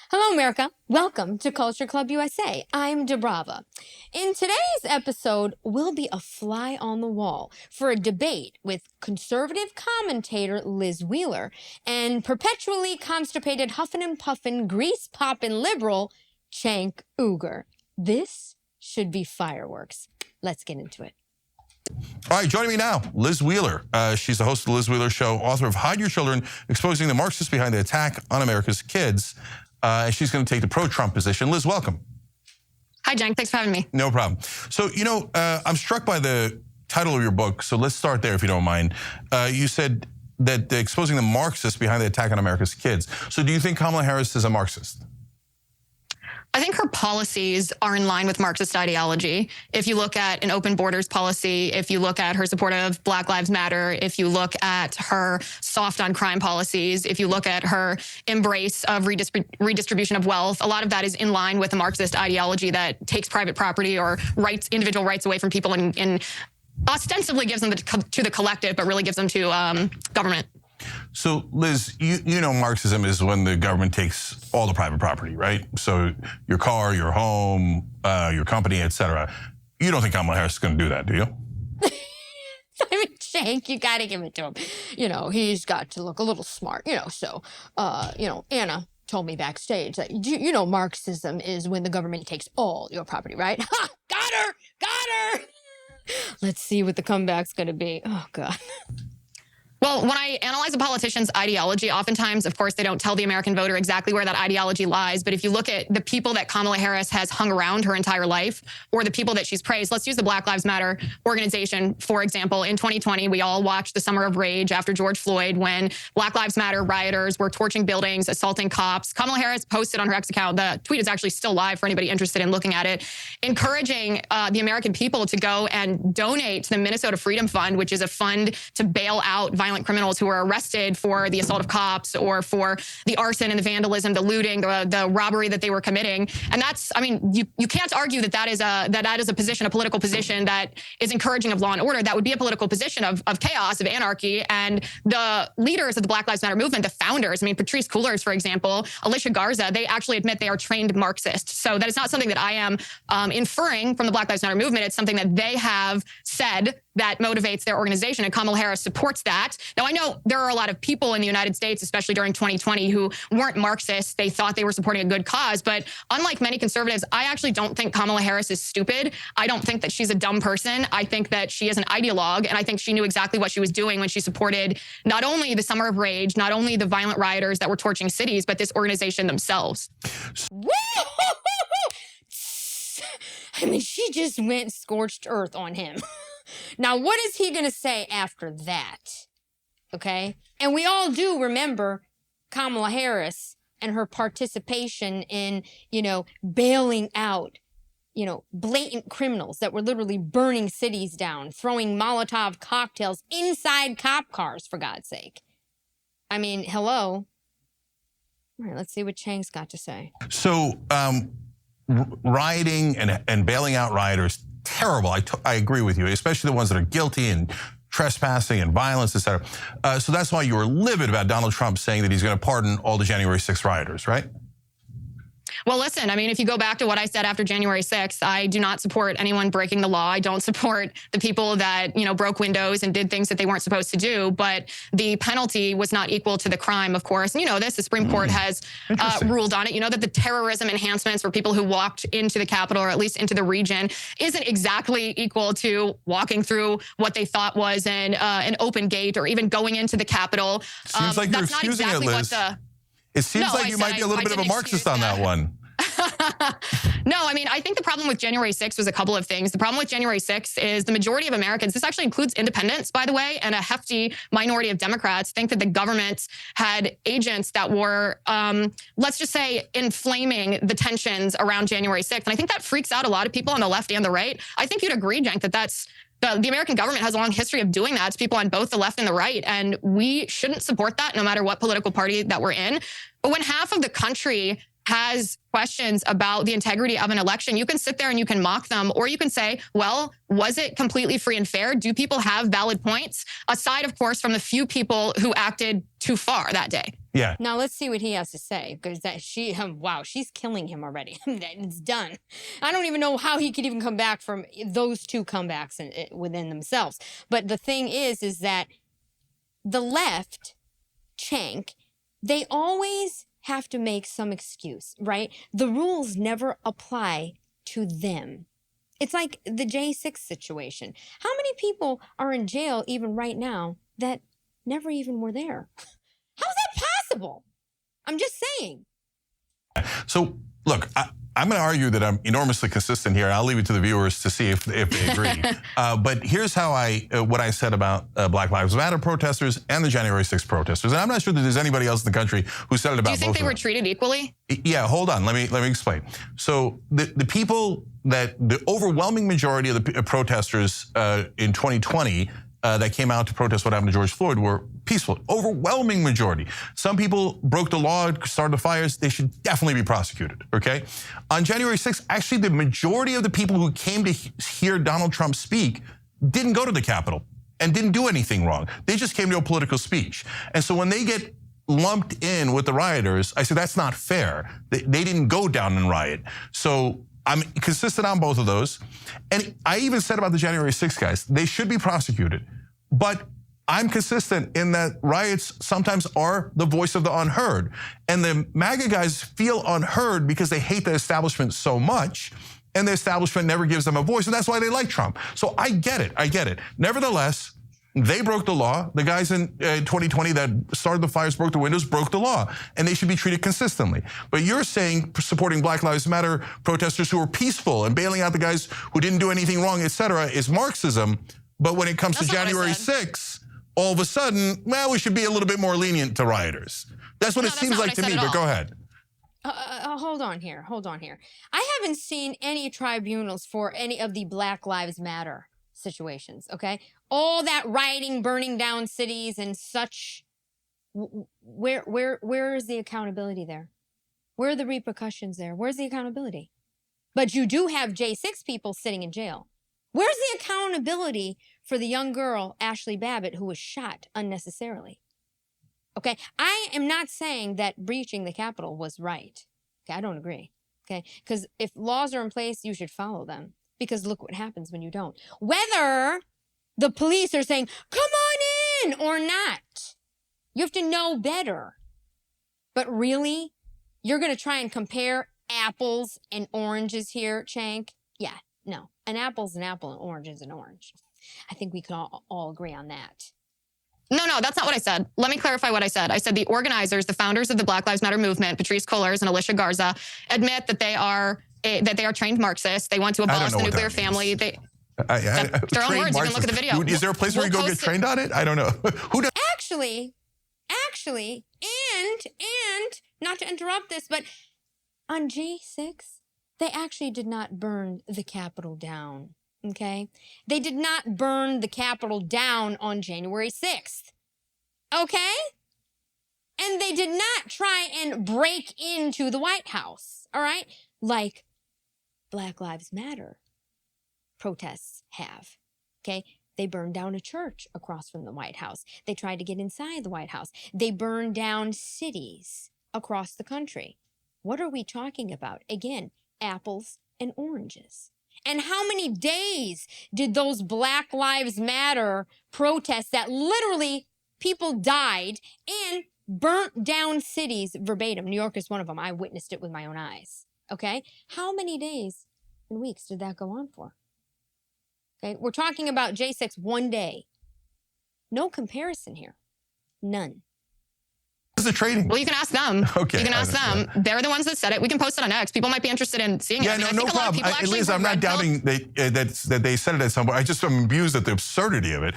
Hello, America. Welcome to Culture Club USA. I'm Dubrava. In today's episode, we'll be a fly on the wall for a debate with conservative commentator Liz Wheeler and perpetually constipated huffin' and puffin' grease-poppin' liberal CENK Uygur. This should be fireworks. Let's get into it. All right, joining me now, Liz Wheeler. She's the host of the Liz Wheeler Show, author of Hide Your Children, Exposing the Marxists Behind the Attack on America's Kids. And she's going to take the pro-Trump position. Liz, welcome. Hi, Cenk. Thanks for having me. No problem. So, I'm struck by the title of your book, so let's start there if you don't mind. You said that exposing the Marxists behind the attack on America's kids. So do you think Kamala Harris is a Marxist? I think her policies are in line with Marxist ideology. If you look at an open borders policy, if you look at her support of Black Lives Matter, if you look at her soft on crime policies, if you look at her embrace of redistribution of wealth, a lot of that is in line with a Marxist ideology that takes private property or individual rights away from people and ostensibly gives them to the collective, but really gives them to government. So, Liz, you know Marxism is when the government takes all the private property, right? So your car, your home, your company, etc. You don't think Kamala Harris is going to do that, do you? I mean, CENK, you got to give it to him. He's got to look a little smart, So, Anna told me backstage that, Marxism is when the government takes all your property, right? Ha! Got her! Let's see what the comeback's going to be. Oh, God. Well, when I analyze a politician's ideology, oftentimes, of course, they don't tell the American voter exactly where that ideology lies. But if you look at the people that Kamala Harris has hung around her entire life, or the people that she's praised, let's use the Black Lives Matter organization, for example. In 2020, we all watched the summer of rage after George Floyd when Black Lives Matter rioters were torching buildings, assaulting cops. Kamala Harris posted on her X account, the tweet is actually still live for anybody interested in looking at it, encouraging the American people to go and donate to the Minnesota Freedom Fund, which is a fund to bail out violent criminals who are arrested for the assault of cops or for the arson and the vandalism, the looting, the robbery that they were committing. And that's, you can't argue that is a position, a political position that is encouraging of law and order. That would be a political position of chaos, of anarchy. And the leaders of the Black Lives Matter movement, the founders, Patrisse Cullors, for example, Alicia Garza, they actually admit they are trained Marxists. So that is not something that I am inferring from the Black Lives Matter movement. It's something that they have said that motivates their organization, and Kamala Harris supports that. Now, I know there are a lot of people in the United States, especially during 2020, who weren't Marxists. They thought they were supporting a good cause, but unlike many conservatives, I actually don't think Kamala Harris is stupid. I don't think that she's a dumb person. I think that she is an ideologue, and I think she knew exactly what she was doing when she supported not only the Summer of Rage, not only the violent rioters that were torching cities, but this organization themselves. She just went scorched earth on him. Now, what is he going to say after that? Okay? And we all do remember Kamala Harris and her participation in, bailing out, blatant criminals that were literally burning cities down, throwing Molotov cocktails inside cop cars, for God's sake. Hello? All right, let's see what CENK's got to say. So, rioting and bailing out rioters, terrible. I agree with you, especially the ones that are guilty and trespassing and violence, etc. So that's why you were livid about Donald Trump saying that he's going to pardon all the January 6th rioters, right? Well, listen, if you go back to what I said after January 6th, I do not support anyone breaking the law. I don't support the people that, broke windows and did things that they weren't supposed to do. But the penalty was not equal to the crime, of course. And the Supreme Court has ruled on it. You know that the terrorism enhancements for people who walked into the Capitol or at least into the region isn't exactly equal to walking through what they thought was an open gate or even going into the Capitol. Seems like you're excusing it, Liz. It seems like you might be a little bit of a Marxist on that one. No, I think the problem with January 6th was a couple of things. The problem with January 6th is the majority of Americans, this actually includes independents, by the way, and a hefty minority of Democrats, think that the government had agents that were, let's just say, inflaming the tensions around January 6th. And I think that freaks out a lot of people on the left and the right. I think you'd agree, Cenk, that that's the American government has a long history of doing that to people on both the left and the right. And we shouldn't support that no matter what political party that we're in. But when half of the country has questions about the integrity of an election, you can sit there and you can mock them, or you can say, well, was it completely free and fair? Do people have valid points? Aside, of course, from the few people who acted too far that day. Yeah. Now let's see what he has to say, because wow, she's killing him already. It's done. I don't even know how he could even come back from those two comebacks within themselves. But the thing is that the left, CENK, they always have to make some excuse, right? The rules never apply to them. It's like the J6 situation. How many people are in jail even right now that never even were there? How's that possible? I'm just saying. So, look, I'm going to argue that I'm enormously consistent here, and I'll leave it to the viewers to see if they agree. But here's how what I said about Black Lives Matter protesters and the January 6th protesters. And I'm not sure that there's anybody else in the country who said it about both of them. Do you think they were treated equally? Yeah, hold on. Let me explain. So the people the overwhelming majority of the protesters in 2020 that came out to protest what happened to George Floyd were peaceful. Overwhelming majority. Some people broke the law, started the fires. They should definitely be prosecuted, okay? On January 6th, actually the majority of the people who came to hear Donald Trump speak didn't go to the Capitol and didn't do anything wrong. They just came to a political speech. And so when they get lumped in with the rioters, I said, that's not fair. They didn't go down and riot. So I'm consistent on both of those. And I even said about the January 6th guys, they should be prosecuted. But I'm consistent in that riots sometimes are the voice of the unheard. And the MAGA guys feel unheard because they hate the establishment so much, and the establishment never gives them a voice, and that's why they like Trump. So I get it. Nevertheless, they broke the law. The guys in 2020 that started the fires, broke the windows, broke the law, and they should be treated consistently. But you're saying supporting Black Lives Matter protesters who were peaceful and bailing out the guys who didn't do anything wrong, et cetera, is Marxism. But when it comes to January 6th, all of a sudden, well, we should be a little bit more lenient to rioters. That's what it seems like to me, but go ahead. Hold on here. I haven't seen any tribunals for any of the Black Lives Matter situations, okay? All that rioting, burning down cities and such, where is the accountability there? Where are the repercussions there? Where's the accountability? But you do have J6 people sitting in jail. Where's the accountability for the young girl, Ashley Babbitt, who was shot unnecessarily? Okay, I am not saying that breaching the Capitol was right. Okay, I don't agree. Okay, because if laws are in place, you should follow them. Because look what happens when you don't. Whether the police are saying, come on in, or not, you have to know better. But really, you're going to try and compare apples and oranges here, CENK? Yeah, no. An apple's an apple, an orange is an orange. I think we can all agree on that. No, that's not what I said. Let me clarify what I said. I said the organizers, the founders of the Black Lives Matter movement, Patrisse Cullors and Alicia Garza, admit that they are trained Marxists. They want to abolish the nuclear family. Their own words. You can look at the video. Is there a place where you go get trained on it? I don't know. Who does? Actually, and not to interrupt this, but on J6, they actually did not burn the Capitol down, okay? They did not burn the Capitol down on January 6th, okay? And they did not try and break into the White House, all right? Like Black Lives Matter protests have, okay? They burned down a church across from the White House. They tried to get inside the White House. They burned down cities across the country. What are we talking about? Again, apples and oranges. And how many days did those Black Lives Matter protests that literally people died and burnt down cities verbatim? New York is one of them. I witnessed it with my own eyes. Okay? How many days and weeks did that go on for? Okay? We're talking about J6 one day. No comparison here. None. The trading? Well, you can ask them. Okay. You can ask them. Yeah. They're the ones that said it. We can post it on X. People might be interested in seeing it. Yeah, no problem. Liz, I'm not doubting that they said it at some point. I just am amused at the absurdity of it.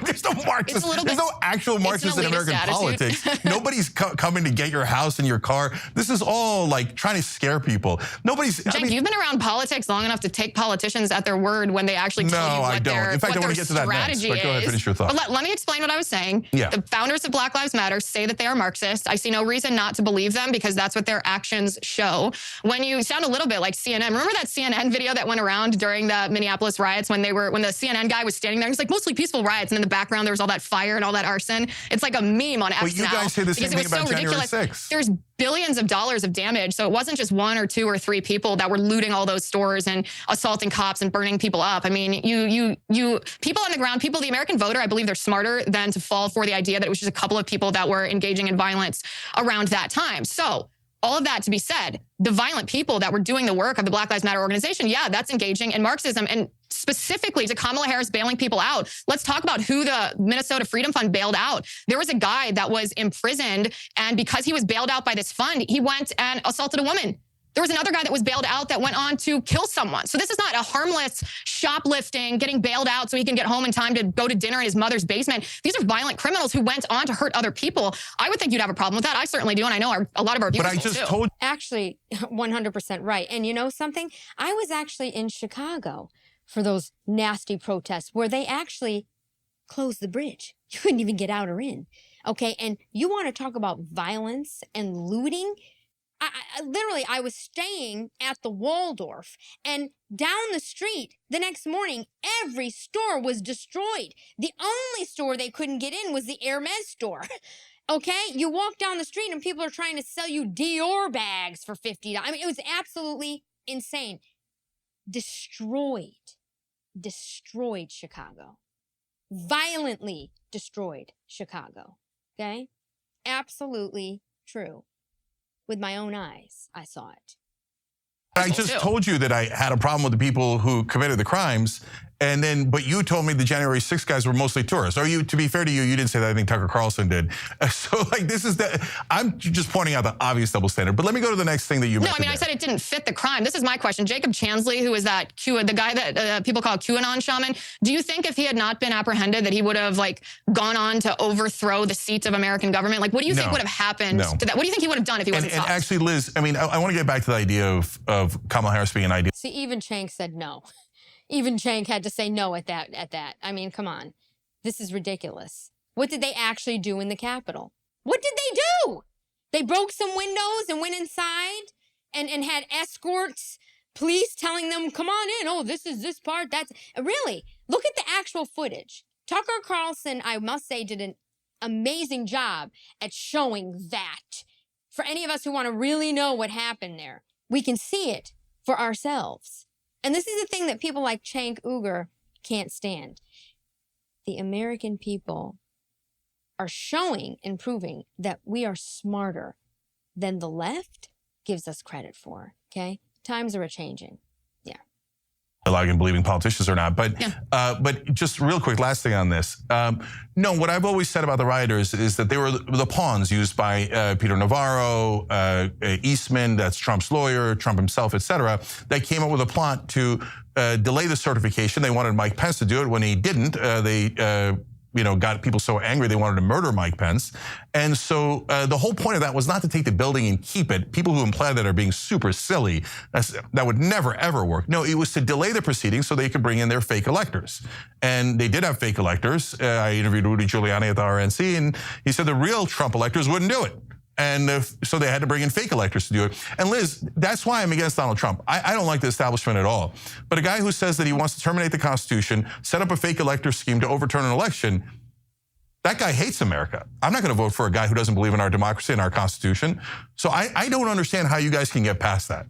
There's no Marxist. There's no actual Marxist in American politics. Nobody's coming to get your house and your car. This is all like trying to scare people. Jake, you've been around politics long enough to take politicians at their word when they actually tell you what their strategy is. In fact, I want to get to that next. But go ahead, finish your thought. Let me explain what I was saying. Yeah. The founders of Black Lives Matter say that they are Marxist. I see no reason not to believe them because that's what their actions show. When you sound a little bit like CNN, remember that CNN video that went around during the Minneapolis riots when the CNN guy was standing there? He's like, mostly peaceful riots, and in the background there was all that fire and all that arson. It's like a meme on X now. Well, you guys say the same thing about January 6th. There's billions of dollars of damage, so it wasn't just 1 or 2 or 3 people that were looting all those stores and assaulting cops and burning people up. I mean, you people on the ground, the American voter, I believe they're smarter than to fall for the idea that it was just a couple of people that were engaging in violence around that time. So all of that to be said, the violent people that were doing the work of the Black Lives Matter organization, yeah, that's engaging in Marxism. And specifically to Kamala Harris bailing people out, let's talk about who the Minnesota Freedom Fund bailed out. There was a guy that was imprisoned, and because he was bailed out by this fund, he went and assaulted a woman. There was another guy that was bailed out that went on to kill someone. So this is not a harmless shoplifting, getting bailed out so he can get home in time to go to dinner in his mother's basement. These are violent criminals who went on to hurt other people. I would think you'd have a problem with that. I certainly do, and I know a lot of our viewers do. But I just told Actually, 100% right. And you know something? I was actually in Chicago for those nasty protests where they actually closed the bridge. You couldn't even get out or in. Okay, and you want to talk about violence and looting? Literally, I was staying at the Waldorf, and down the street the next morning, every store was destroyed. The only store they couldn't get in was the Hermes store. Okay? You walk down the street and people are trying to sell you Dior bags for $50. I mean, it was absolutely insane. Destroyed Chicago. Violently destroyed Chicago. Okay? Absolutely true. With my own eyes, I saw it. I just told you that I had a problem with the people who committed the crimes, but you told me the January 6th guys were mostly tourists. Or to be fair to you, you didn't say that. I think Tucker Carlson did. So like I'm just pointing out the obvious double standard. But let me go to the next thing that you mentioned. No, I mean, I said it didn't fit the crime. This is my question. Jacob Chansley, who is the guy that people call QAnon shaman, do you think if he had not been apprehended that he would have gone on to overthrow the seats of American government? Like, what do you think would have happened to that? What do you think he would have done if he wasn't stopped? And actually, Liz, I mean, I want to get back to the idea of Kamala Harris being an ideal. See, even Cenk said no. Even Cenk had to say no at that. I mean, come on. This is ridiculous. What did they actually do in the Capitol? What did they do? They broke some windows and went inside and had escorts, police telling them, come on in. Oh, this is this part. That's really, look at the actual footage. Tucker Carlson, I must say, did an amazing job at showing that. For any of us who want to really know what happened there, we can see it for ourselves. And this is the thing that people like CENK Uygur can't stand. The American people are showing and proving that we are smarter than the left gives us credit for, okay? Times are a-changing. Yeah. Like in believing politicians or not, but just real quick, last thing on this. No, what I've always said about the rioters is that they were the pawns used by Peter Navarro, Eastman, that's Trump's lawyer, Trump himself, etc. They came up with a plot to delay the certification. They wanted Mike Pence to do it. When he didn't, they got people so angry they wanted to murder Mike Pence. And so the whole point of that was not to take the building and keep it. People who imply that are being super silly. That would never, ever work. No, it was to delay the proceedings so they could bring in their fake electors. And they did have fake electors. I interviewed Rudy Giuliani at the RNC, and he said the real Trump electors wouldn't do it. And so they had to bring in fake electors to do it. And Liz, that's why I'm against Donald Trump. I don't like the establishment at all. But a guy who says that he wants to terminate the Constitution, set up a fake elector scheme to overturn an election, that guy hates America. I'm not going to vote for a guy who doesn't believe in our democracy and our Constitution. So I don't understand how you guys can get past that.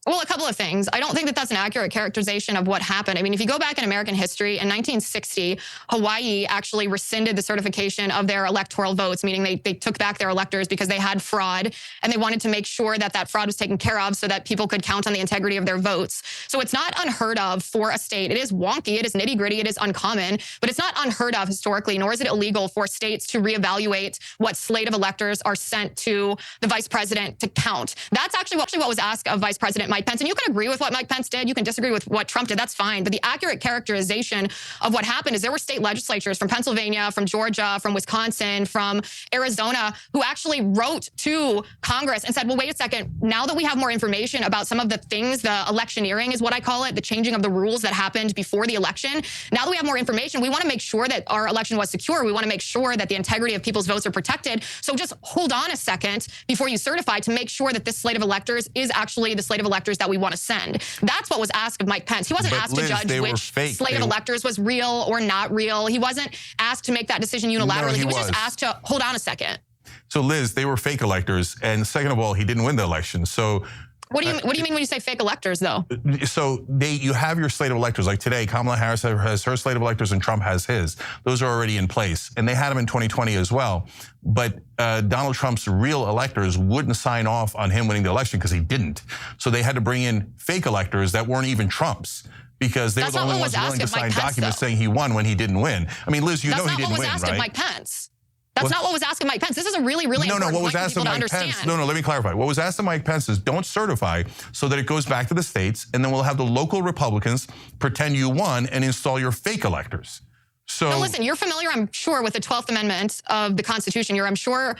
Well, a couple of things. I don't think that that's an accurate characterization of what happened. I mean, if you go back in American history, in 1960, Hawaii actually rescinded the certification of their electoral votes, meaning they took back their electors because they had fraud, and they wanted to make sure that that fraud was taken care of so that people could count on the integrity of their votes. So it's not unheard of for a state. It is wonky, it is nitty-gritty, it is uncommon, but it's not unheard of historically, nor is it illegal for states to reevaluate what slate of electors are sent to the vice president to count. That's actually what was asked of Vice President Mike Pence. And you can agree with what Mike Pence did. You can disagree with what Trump did. That's fine. But the accurate characterization of what happened is there were state legislatures from Pennsylvania, from Georgia, from Wisconsin, from Arizona, who actually wrote to Congress and said, well, wait a second. Now that we have more information about some of the things, the electioneering is what I call it, the changing of the rules that happened before the election. Now that we have more information, we want to make sure that our election was secure. We want to make sure that the integrity of people's votes are protected. So just hold on a second before you certify to make sure that this slate of electors is actually the slate of electors that we want to send. That's what was asked of Mike Pence. He wasn't asked to judge which slate of electors was real or not real. He wasn't asked to make that decision unilaterally. No, he was just asked to hold on a second. So Liz, they were fake electors. And second of all, he didn't win the election. So what do you mean when you say fake electors, though? So you have your slate of electors. Like today, Kamala Harris has her slate of electors and Trump has his. Those are already in place. And they had them in 2020 as well. But Donald Trump's real electors wouldn't sign off on him winning the election because he didn't. So they had to bring in fake electors that weren't even Trump's, because they were the only ones willing to sign documents saying he won when he didn't win. I mean, Liz, you know he didn't win, right? That's not what was asked of Mike Pence. That's not what was asked of Mike Pence. This is a really, really important what was point asked for of people to Mike understand. Pence? No, let me clarify. What was asked of Mike Pence is don't certify so that it goes back to the states, and then we'll have the local Republicans pretend you won and install your fake electors. So now listen, you're familiar, I'm sure, with the 12th Amendment of the Constitution. You're, I'm sure,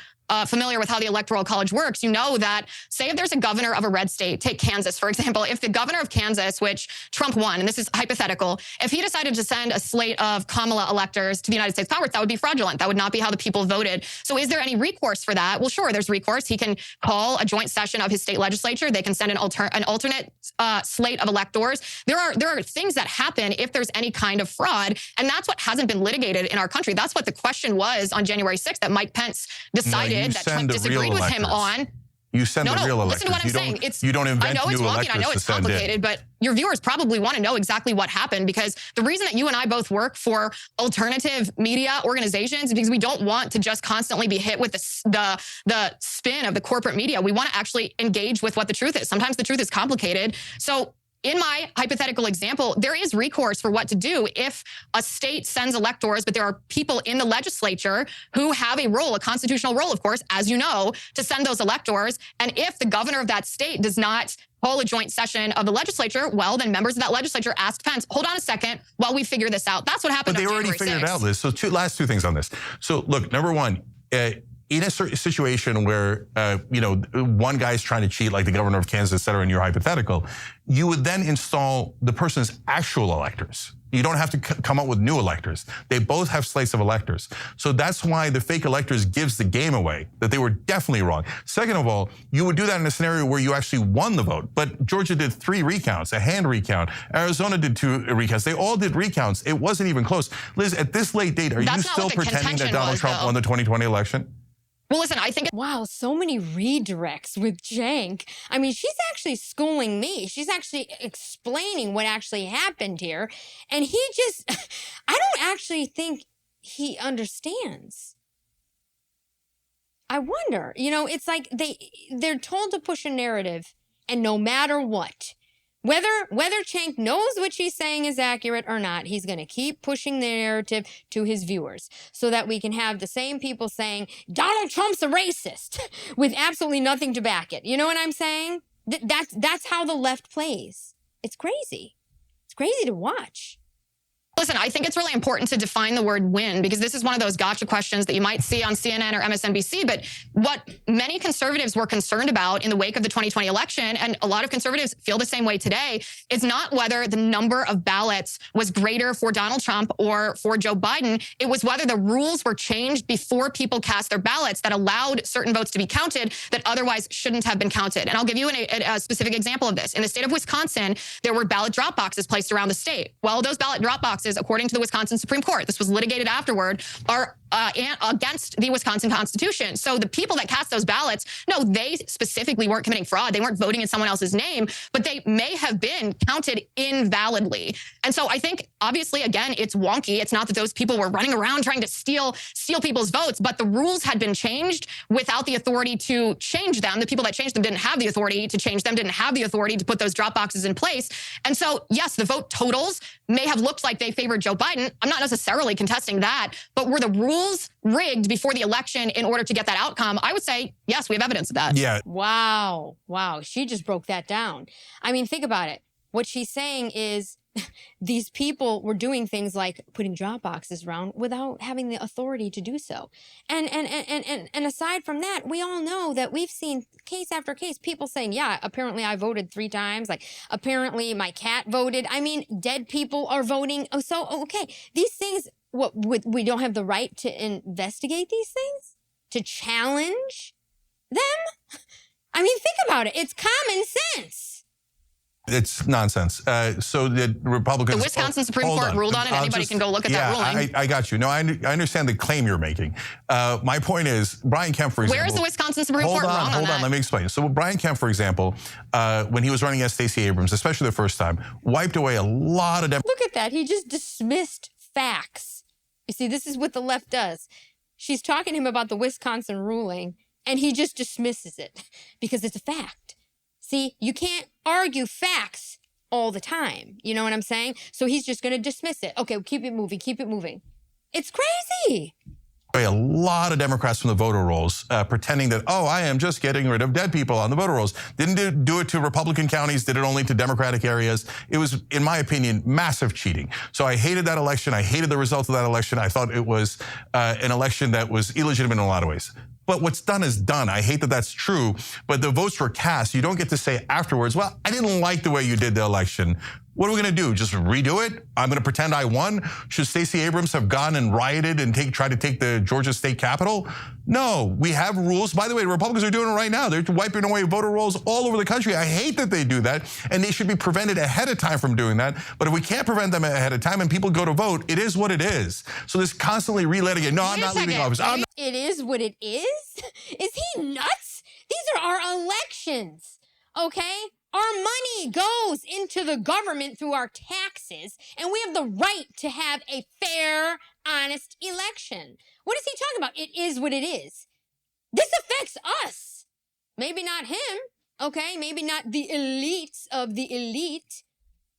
familiar with how the Electoral College works. You know that, say if there's a governor of a red state, take Kansas, for example, if the governor of Kansas, which Trump won, and this is hypothetical, if he decided to send a slate of Kamala electors to the United States Congress, that would be fraudulent. That would not be how the people voted. So is there any recourse for that? Well, sure, there's recourse. He can call a joint session of his state legislature. They can send an alternate slate of electors. There are things that happen if there's any kind of fraud, and that's what hasn't been litigated in our country. That's what the question was on January 6th that Mike Pence decided that Trump disagreed with him on. You send the real electors. Listen to what I'm saying. You don't invent new electors. I know it's complicated, but your viewers probably want to know exactly what happened, because the reason that you and I both work for alternative media organizations is because we don't want to just constantly be hit with the spin of the corporate media. We want to actually engage with what the truth is. Sometimes the truth is complicated. So in my hypothetical example, there is recourse for what to do if a state sends electors, but there are people in the legislature who have a role, a constitutional role, of course, as you know, to send those electors. And if the governor of that state does not call a joint session of the legislature, well, then members of that legislature asked Pence, hold on a second while we figure this out. That's what happened. But they already figured it out, Liz. So last two things on this. So look, number one, in a situation where, one guy's trying to cheat, like the governor of Kansas, et cetera, in your hypothetical, you would then install the person's actual electors. You don't have to come up with new electors. They both have slates of electors. So that's why the fake electors gives the game away, that they were definitely wrong. Second of all, you would do that in a scenario where you actually won the vote. But Georgia did 3 recounts, a hand recount. Arizona did 2 recounts. They all did recounts. It wasn't even close. Liz, at this late date, are you still pretending that Donald Trump won the 2020 election? Well, listen, I think... Wow, so many redirects with CENK. I mean, she's actually schooling me. She's actually explaining what actually happened here. And he just... I don't actually think he understands. I wonder. It's like they're told to push a narrative, and no matter what, whether CENK knows what she's saying is accurate or not, he's going to keep pushing the narrative to his viewers so that we can have the same people saying, Donald Trump's a racist, with absolutely nothing to back it. You know what I'm saying? That's how the left plays. It's crazy. It's crazy to watch. Listen, I think it's really important to define the word win, because this is one of those gotcha questions that you might see on CNN or MSNBC. But what many conservatives were concerned about in the wake of the 2020 election, and a lot of conservatives feel the same way today, is not whether the number of ballots was greater for Donald Trump or for Joe Biden. It was whether the rules were changed before people cast their ballots that allowed certain votes to be counted that otherwise shouldn't have been counted. And I'll give you a specific example of this. In the state of Wisconsin, there were ballot drop boxes placed around the state. Well, those ballot drop boxes, according to the Wisconsin Supreme Court, this was litigated afterward, are against the Wisconsin Constitution. So the people that cast those ballots, no, they specifically weren't committing fraud. They weren't voting in someone else's name, but they may have been counted invalidly. And so I think Obviously, again, it's wonky. It's not that those people were running around trying to steal people's votes, but the rules had been changed without the authority to change them. The people that changed them didn't have the authority to change them, didn't have the authority to put those drop boxes in place. And so, yes, the vote totals may have looked like they favored Joe Biden. I'm not necessarily contesting that, but were the rules rigged before the election in order to get that outcome? I would say, yes, we have evidence of that. Yeah. Wow. Wow. She just broke that down. I mean, think about it. What she's saying is these people were doing things like putting drop boxes around without having the authority to do so. And aside from that, we all know that we've seen case after case, people saying, yeah, apparently I voted 3 times. Like, apparently my cat voted. I mean, dead people are voting. Oh, so, okay. These things, we don't have the right to investigate these things? To challenge them? I mean, think about it. It's common sense. It's nonsense. So the Republicans... The Wisconsin Supreme Court ruled on it. Anybody can go look at that ruling. I got you. No, I understand the claim you're making. My point is, Brian Kemp, for example... Where is the Wisconsin Supreme Court wrong on that? Hold on, let me explain. So Brian Kemp, for example, when he was running against Stacey Abrams, especially the first time, wiped away a lot of... Look at that. He just dismissed facts. You see, this is what the left does. She's talking to him about the Wisconsin ruling, and he just dismisses it because it's a fact. See, you can't argue facts all the time. You know what I'm saying? So he's just going to dismiss it. Okay, keep it moving. Keep it moving. It's crazy. A lot of Democrats from the voter rolls pretending that, oh, I am just getting rid of dead people on the voter rolls. Didn't do it to Republican counties, did it only to Democratic areas. It was, in my opinion, massive cheating. So I hated that election. I hated the result of that election. I thought it was an election that was illegitimate in a lot of ways. But what's done is done. I hate that that's true, but the votes were cast. You don't get to say afterwards, well, I didn't like the way you did the election. What are we going to do? Just redo it? I'm going to pretend I won? Should Stacey Abrams have gone and rioted and try to take the Georgia state capitol? No, we have rules. By the way, the Republicans are doing it right now. They're wiping away voter rolls all over the country. I hate that they do that, and they should be prevented ahead of time from doing that. But if we can't prevent them ahead of time and people go to vote, it is what it is. So this constony relitigating, no, I'm not leaving office. It is what it is? Is he nuts? These are our elections, okay? Our money goes into the government through our taxes, and we have the right to have a fair, honest election. What is he talking about? It is what it is. This affects us. Maybe not him, okay? Maybe not the elites of the elite.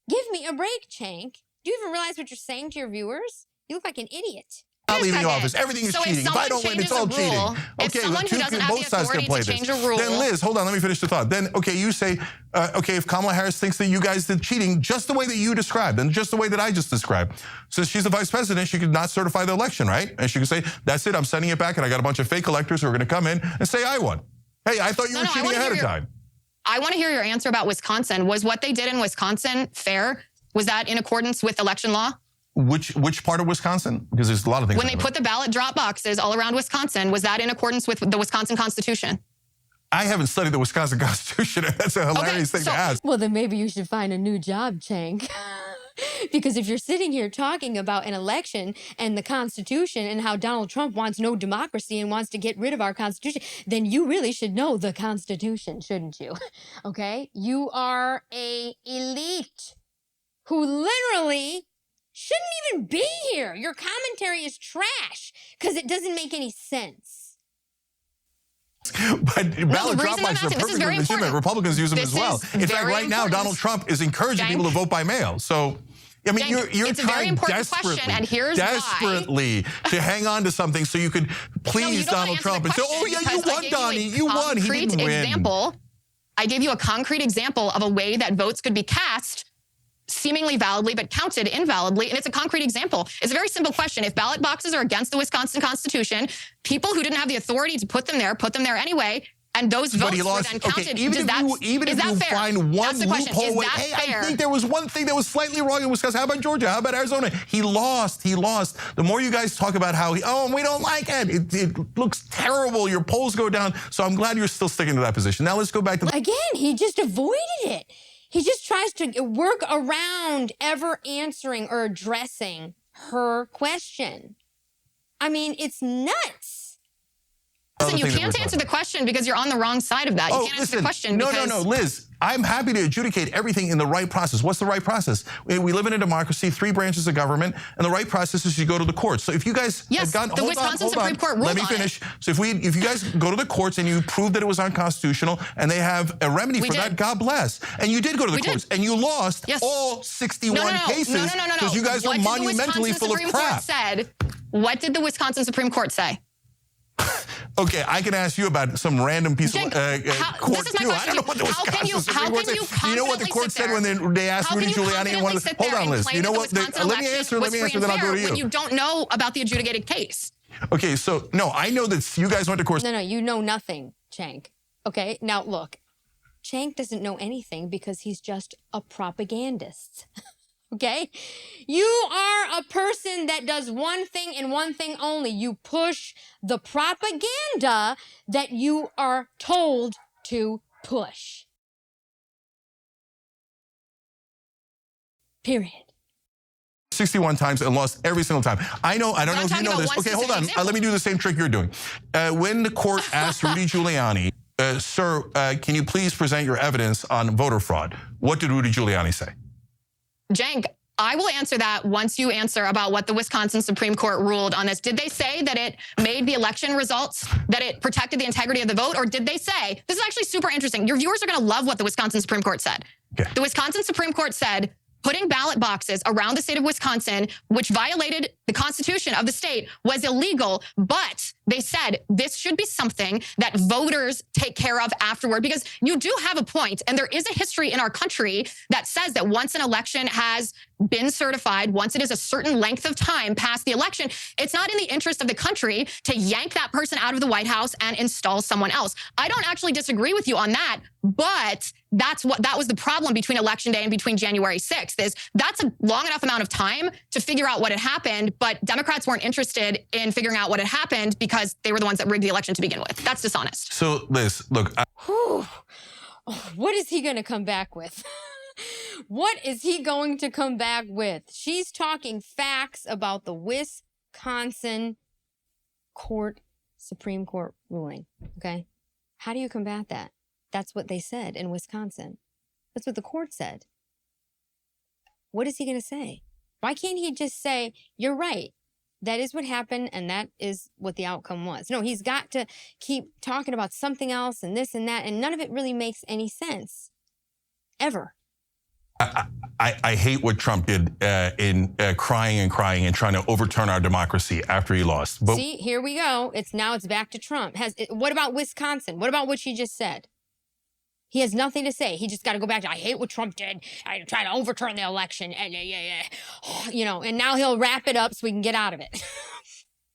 Give me a break, Cenk. Do you even realize what you're saying to your viewers? You look like an idiot. Not leaving office. Everything is cheating. If I don't win, it's all cheating. Okay, both sides can play this. Then Liz, hold on, let me finish the thought. Then, okay, you say, okay, if Kamala Harris thinks that you guys did cheating just the way that you described and just the way that I just described, since she's the vice president, she could not certify the election, right? And she could say, that's it, I'm sending it back, and I got a bunch of fake electors who are going to come in and say I won. Hey, I thought you were cheating ahead of time. I want to hear your answer about Wisconsin. Was what they did in Wisconsin fair? Was that in accordance with election law? Which part of Wisconsin? Because there's a lot of things. When they put the ballot drop boxes all around Wisconsin, was that in accordance with the Wisconsin Constitution? I haven't studied the Wisconsin Constitution. That's a hilarious thing to ask. Well, then maybe you should find a new job, Cenk. Because if you're sitting here talking about an election and the Constitution and how Donald Trump wants no democracy and wants to get rid of our Constitution, then you really should know the Constitution, shouldn't you? Okay? You are an elite who literally shouldn't even be here. Your commentary is trash because it doesn't make any sense. But ballot drop boxes are perfectly legitimate. Republicans use them as well. In fact, right now, Donald Trump is encouraging people to vote by mail. So, I mean, you're trying desperately to hang on to something so you could please Donald Trump and say, oh, yeah, you won, Donnie. You won. He didn't win. I gave you a concrete example of a way that votes could be cast seemingly validly, but counted invalidly. And it's a concrete example. It's a very simple question. If ballot boxes are against the Wisconsin Constitution, people who didn't have the authority to put them there anyway, and those votes were then counted. Okay, even if you find one loophole, hey, I think there was one thing that was slightly wrong in Wisconsin. How about Georgia? How about Arizona? He lost. The more you guys talk about how, we don't like it. It looks terrible. Your polls go down. So I'm glad you're still sticking to that position. Now let's go back to... Again, he just avoided it. He just tries to work around ever answering or addressing her question. I mean, it's nuts. Listen, you can't answer the question because you're on the wrong side of that. You can't answer the question because... No, Liz, I'm happy to adjudicate everything in the right process. What's the right process? We live in a democracy, 3 branches of government, and the right process is you go to the courts. So if you guys have gotten... the Wisconsin Supreme Court ruled Let me finish. So if you guys go to the courts and you prove that it was unconstitutional and they have a remedy for that, God bless. And you did go to the courts and you lost all 61 cases because you guys were monumentally full of crap. What did the Wisconsin Supreme Court say? Okay, I can ask you about some random piece of court too. I don't know what the Wisconsin Supreme Court said. You know what the court said when they asked Rudy Giuliani and one of the... Hold on, Liz. You know what? Let me answer, then I'll go to you. When you don't know about the adjudicated case. Okay, so, no, I know that you guys went to court. No, you know nothing, CENK. Okay, now look. CENK doesn't know anything because he's just a propagandist. Okay? You are a person that does one thing and one thing only. You push the propaganda that you are told to push. Period. 61 times and lost every single time. I don't know if you know this. Okay, hold on. Let me do the same trick you're doing. When the court asked Rudy Giuliani, sir, can you please present your evidence on voter fraud? What did Rudy Giuliani say? CENK, I will answer that once you answer about what the Wisconsin Supreme Court ruled on this. Did they say that it made the election results, that it protected the integrity of the vote, or did they say, this is actually super interesting. Your viewers are going to love what the Wisconsin Supreme Court said. Okay. The Wisconsin Supreme Court said, putting ballot boxes around the state of Wisconsin, which violated the Constitution of the state, was illegal. But they said this should be something that voters take care of afterward, because you do have a point, and there is a history in our country that says that once an election has been certified, once it is a certain length of time past the election, it's not in the interest of the country to yank that person out of the White House and install someone else. I don't actually disagree with you on that, but that was the problem between Election Day and between January 6th, is that's a long enough amount of time to figure out what had happened, but Democrats weren't interested in figuring out what had happened because they were the ones that rigged the election to begin with. That's dishonest. So, Liz, look. What is he going to come back with? What is he going to come back with? She's talking facts about the Wisconsin Supreme Court ruling, okay? How do you combat that? That's what they said in Wisconsin. That's what the court said. What is he going to say? Why can't he just say, you're right, that is what happened and that is what the outcome was? No, he's got to keep talking about something else and this and that, and none of it really makes any sense. Ever. I hate what Trump did in crying and trying to overturn our democracy after he lost. But see, here we go. It's back to Trump. What about Wisconsin? What about what she just said? He has nothing to say. He just got to go back to, I hate what Trump did. I try to overturn the election. You know, and now he'll wrap it up so we can get out of it.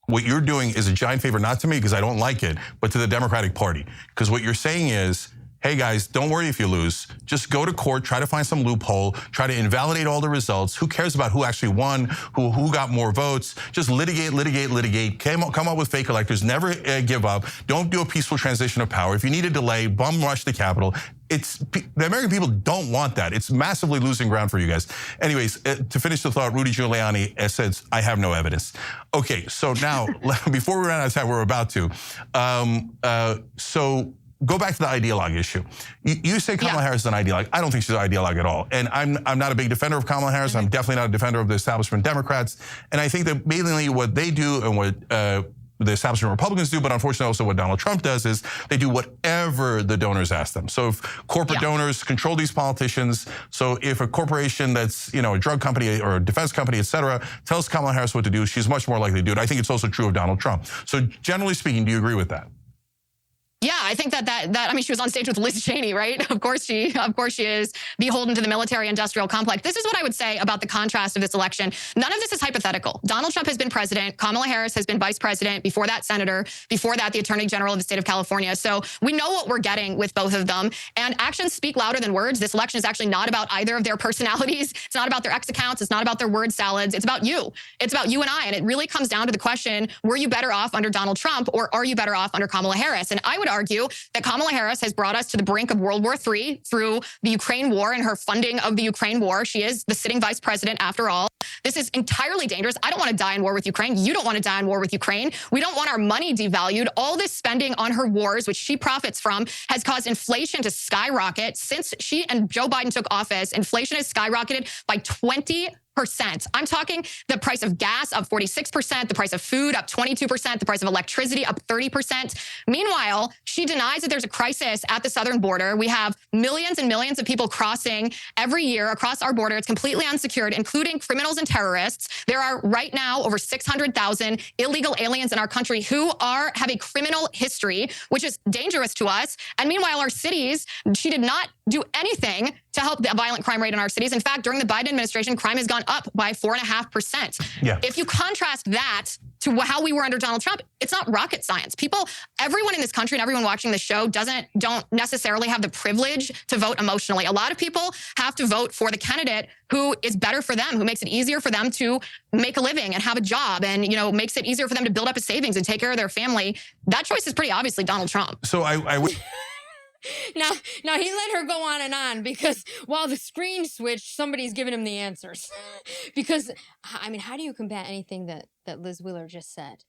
What you're doing is a giant favor, not to me because I don't like it, but to the Democratic Party. Because what you're saying is, hey guys, don't worry if you lose. Just go to court, try to find some loophole, try to invalidate all the results. Who cares about who actually won, who got more votes? Just litigate, come up with fake electors, never give up. Don't do a peaceful transition of power. If you need a delay, bum rush the Capitol. The American people don't want that. It's massively losing ground for you guys. Anyways, to finish the thought, Rudy Giuliani says, I have no evidence. Okay, so now, before we run out of time, we're about to. So go back to the ideologue issue. You say Kamala Harris is an ideologue. I don't think she's an ideologue at all. And I'm not a big defender of Kamala Harris. I'm definitely not a defender of the establishment Democrats. And I think that mainly what they do and what the establishment Republicans do, but unfortunately also what Donald Trump does, is they do whatever the donors ask them. So if corporate donors control these politicians, so if a corporation that's, a drug company or a defense company, et cetera, tells Kamala Harris what to do, she's much more likely to do it. I think it's also true of Donald Trump. So generally speaking, do you agree with that? Yeah, I think that I mean, she was on stage with Liz Cheney, right? Of course she is beholden to the military-industrial complex. This is what I would say about the contrast of this election. None of this is hypothetical. Donald Trump has been president. Kamala Harris has been vice president. Before that, senator. Before that, the attorney general of the state of California. So we know what we're getting with both of them. And actions speak louder than words. This election is actually not about either of their personalities. It's not about their X accounts. It's not about their word salads. It's about you. It's about you and I. And it really comes down to the question, were you better off under Donald Trump or are you better off under Kamala Harris? And I would argue that Kamala Harris has brought us to the brink of World War III through the Ukraine war and her funding of the Ukraine war. She is the sitting vice president after all. This is entirely dangerous. I don't want to die in war with Ukraine. You don't want to die in war with Ukraine. We don't want our money devalued. All this spending on her wars, which she profits from, has caused inflation to skyrocket. Since she and Joe Biden took office, inflation has skyrocketed by 20%. I'm talking the price of gas up 46%, the price of food up 22%, the price of electricity up 30%. Meanwhile, she denies that there's a crisis at the southern border. We have millions and millions of people crossing every year across our border. It's completely unsecured, including criminals and terrorists. There are right now over 600,000 illegal aliens in our country who have a criminal history, which is dangerous to us. And meanwhile, our cities, she did not do anything to help the violent crime rate in our cities. In fact, during the Biden administration, crime has gone up by 4.5%. Yeah. If you contrast that to how we were under Donald Trump, it's not rocket science. Everyone in this country and everyone watching the show don't necessarily have the privilege to vote emotionally. A lot of people have to vote for the candidate who is better for them, who makes it easier for them to make a living and have a job, and makes it easier for them to build up a savings and take care of their family. That choice is pretty obviously Donald Trump. So I would. Now he let her go on and on because while the screen switched, somebody's giving him the answers. Because, I mean, how do you combat anything that Liz Wheeler just said?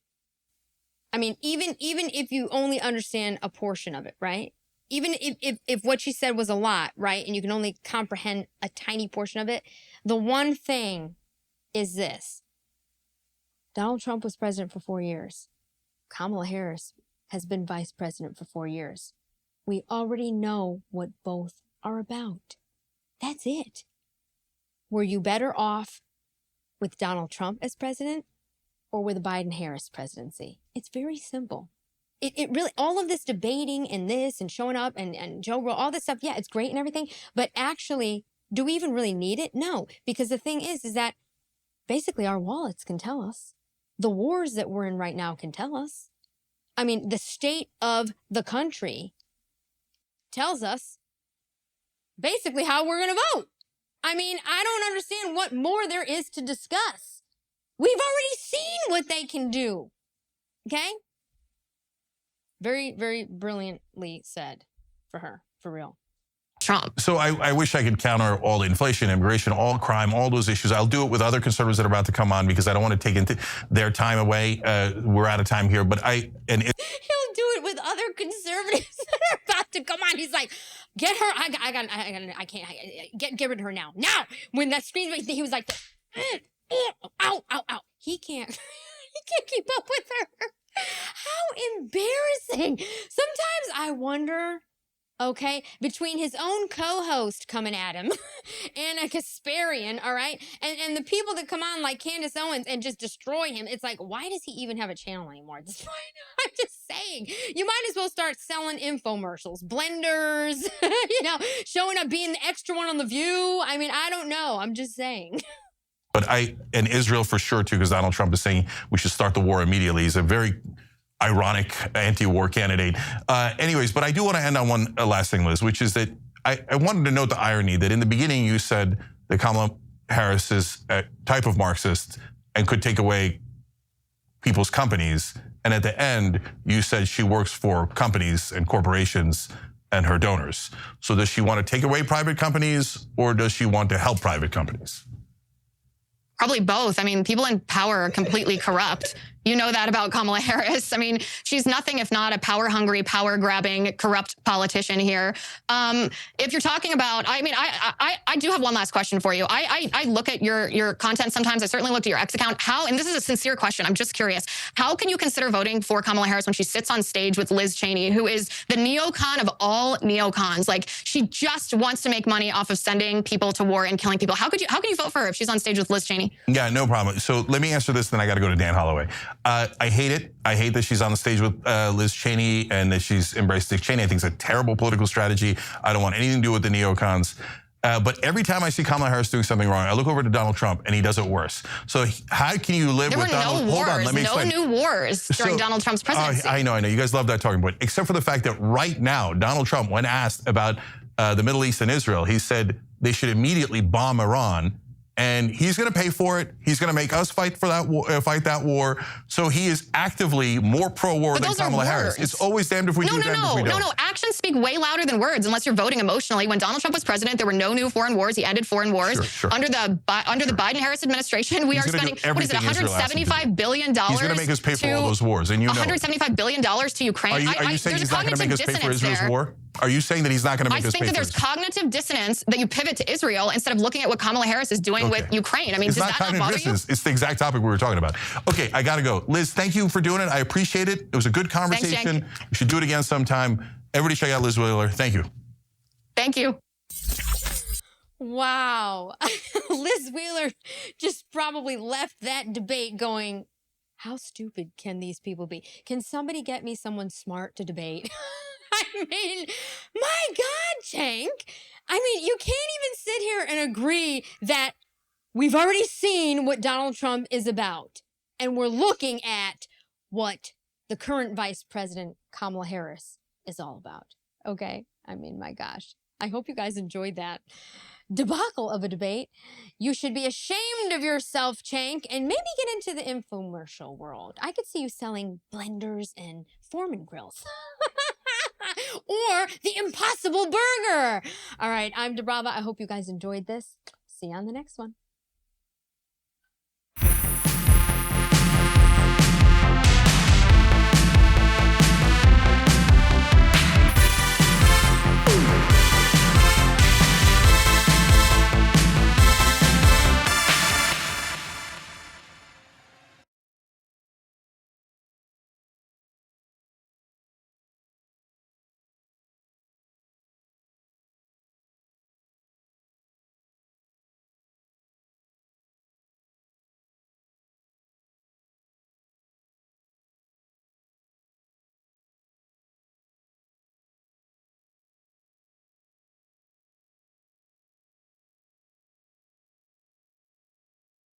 I mean, even if you only understand a portion of it, right? Even if what she said was a lot, right? And you can only comprehend a tiny portion of it. The one thing is this. Donald Trump was president for 4 years. Kamala Harris has been vice president for 4 years. We already know what both are about. That's it. Were you better off with Donald Trump as president or with a Biden-Harris presidency? It's very simple. It really, all of this debating and this and showing up and Joe, all this stuff, yeah, it's great and everything. But actually, do we even really need it? No, because the thing is that basically our wallets can tell us. The wars that we're in right now can tell us. I mean, the state of the country tells us basically how we're going to vote. I mean, I don't understand what more there is to discuss. We've already seen what they can do. Okay? Very, very brilliantly said for her, for real. Trump. So I wish I could counter all the inflation, immigration, all crime, all those issues. I'll do it with other conservatives that are about to come on because I don't want to take into their time away. We're out of time here, but he'll do it with other conservatives that are about to come on. He's like, get her. I can't get rid of her now. Now, when that screen, he was like, ow. He can't keep up with her. How embarrassing. Sometimes I wonder. Okay, between his own co-host coming at him and a Kasparian, all right, and the people that come on like Candace Owens and just destroy him, it's like, why does he even have a channel anymore at this point? I'm just saying, you might as well start selling infomercials, blenders, showing up, being the extra one on The View. I mean, I don't know. I'm just saying. But and Israel for sure too, because Donald Trump is saying we should start the war immediately. He's a very ironic anti-war candidate. Anyways, but I do want to end on one last thing, Liz, which is that I wanted to note the irony that in the beginning you said that Kamala Harris is a type of Marxist and could take away people's companies. And at the end, you said she works for companies and corporations and her donors. So does she want to take away private companies or does she want to help private companies? Probably both. I mean, people in power are completely corrupt. You know that about Kamala Harris. I mean, she's nothing if not a power-hungry, power-grabbing, corrupt politician here. If you're talking about, I mean, I do have one last question for you. I look at your content sometimes. I certainly looked at your X account. How, and this is a sincere question, I'm just curious, how can you consider voting for Kamala Harris when she sits on stage with Liz Cheney, who is the neocon of all neocons? Like, she just wants to make money off of sending people to war and killing people. How can you vote for her if she's on stage with Liz Cheney? Yeah, no problem. So let me answer this, then I got to go to Dan Holloway. I hate it. I hate that she's on the stage with Liz Cheney and that she's embraced Dick Cheney. I think it's a terrible political strategy. I don't want anything to do with the neocons. But every time I see Kamala Harris doing something wrong, I look over to Donald Trump and he does it worse. So how can you live with Donald? There were no wars, hold on, let me explain. no new wars during Donald Trump's presidency. I know. You guys love that talking point. Except for the fact that right now, Donald Trump, when asked about the Middle East and Israel, he said they should immediately bomb Iran and he's going to pay for it. He's going to make us fight for that war, fight that war. So he is actively more pro-war than Kamala Harris. It's always damned if we do, damned if we don't. No, actions speak way louder than words unless you're voting emotionally. When Donald Trump was president, there were no new foreign wars. He ended foreign wars. Under the Biden-Harris administration, we are spending, what is it, $175 billion? He's going to make us pay for all those wars, and you know $175 billion to Ukraine. Are you saying he's not going to make us pay for Israel's war? Are you saying that he's not going to make us pay for it? I think that there's cognitive dissonance that you pivot to Israel instead of looking at what Kamala Harris is doing with Ukraine. I mean, does that not bother you? It's the exact topic we were talking about. Okay, I got to go. Liz, thank you for doing it. I appreciate it. It was a good conversation. Thanks, we should do it again sometime. Everybody check out Liz Wheeler. Thank you. Thank you. Wow. Liz Wheeler just probably left that debate going, how stupid can these people be? Can somebody get me someone smart to debate? I mean, my God, Cenk. I mean, you can't even sit here and agree that we've already seen what Donald Trump is about. And we're looking at what the current Vice President, Kamala Harris, is all about. Okay? I mean, my gosh. I hope you guys enjoyed that debacle of a debate. You should be ashamed of yourself, Cenk, and maybe get into the infomercial world. I could see you selling blenders and Foreman grills. Or the Impossible Burger. All right, I'm Debrava. I hope you guys enjoyed this. See you on the next one.